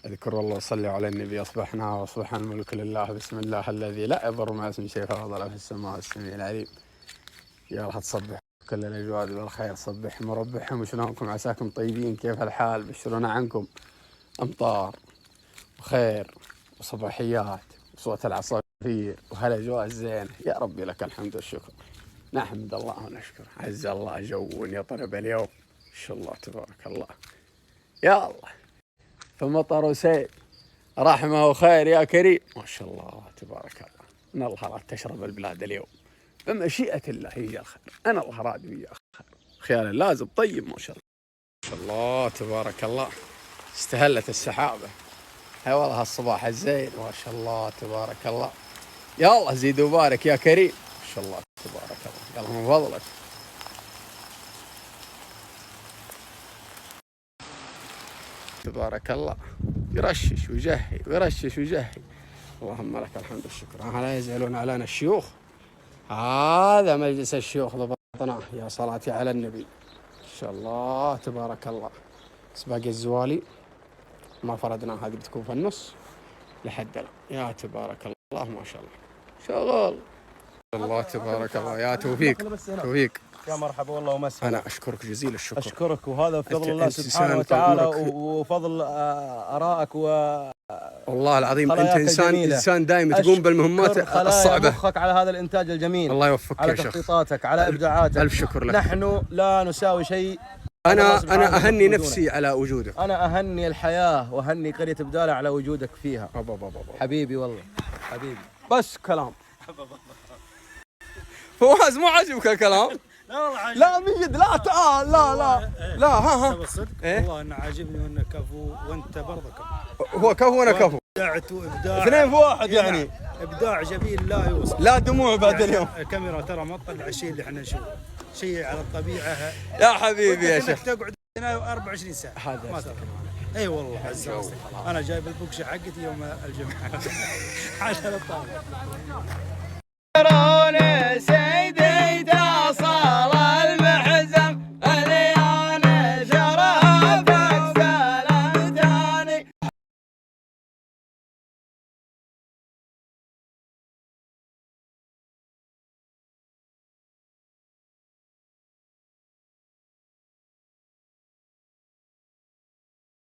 اذكر الله وصلي على النبي. اصبحنا واصبح الملك لله، بسم الله الذي لا يضر مع اسم شيء فضل في السماء السميع العليم. يا راح تصبح كل الاجواد بالخير، صبح مربحهم. وشلونكم؟ عساكم طيبين؟ كيف الحال؟ بشرونا عنكم امطار وخير وصباحيات وصوت العصافير وهالاجواء الزينه. يا ربي لك الحمد والشكر، نحمد الله ونشكر. عز الله جو يطرب اليوم ان شاء الله تبارك الله. يا الله فمطر وسيل رحمه وخير يا كريم، ما شاء الله تبارك الله. ان الله راد تشرب البلاد اليوم بمشيئة الله، يجي الخير. انا الله راد ويا خير، خيال لازم طيب ما شاء الله. ما شاء الله تبارك الله. استهلت السحابة، هاي والله هالصباح الزين ما شاء الله تبارك الله. يا الله زيد وبارك يا كريم، ما شاء الله تبارك الله. يلا من فضلك. تبارك الله. يرشش ويجهي ويرشش ويجهي. اللهم لك الحمد والشكر. لا يزعلون علينا الشيوخ، هذا مجلس الشيوخ ضبطناه. يا صلاتي على النبي ان شاء الله تبارك الله. بس باقي الزوالي ما فردنا، هذه بتكون في النص لحد الان. يا تبارك الله ما شاء الله شغل. الله تبارك الله. يا توفيق توفيق. يا مرحبا والله ومسهلا. انا اشكرك جزيل الشكر. اشكرك، وهذا بفضل الله سبحانه وتعالى وفضل ارائك والله العظيم انت انسان دائم تقوم بالمهمات الصعبه. مخك على هذا الانتاج الجميل. الله يوفقك يا شيخ. على تخطيطاتك، على ابداعاتك. الف شكر لك. نحن لا نساوي شيء. انا اهني نفسي على وجودك. انا اهني الحياه واهني قريه بدالة على وجودك فيها. حبيبي والله حبيبي. بس كلام فواز مو عاجبك الكلام؟ لا والله عاجبني. لا من جد، لا تعال، لا ها بالصدق والله انه عاجبني وانه كفو، وانت برضه كفو. هو كفو وانا كفو، ابدعت وابداع اثنين في واحد يعني. ابداع جميل لا يوصف. لا دموع بعد يعني اليوم. الكاميرا ترى ما تطلع الشيء اللي احنا نشوفه، شيء على الطبيعه. يا حبيبي يا شيخ تقعد هنا 24 ساعه هذا ما تقدر. اي والله انا جايب البوكشه حقتي يوم الجمعه عشان الطاوله.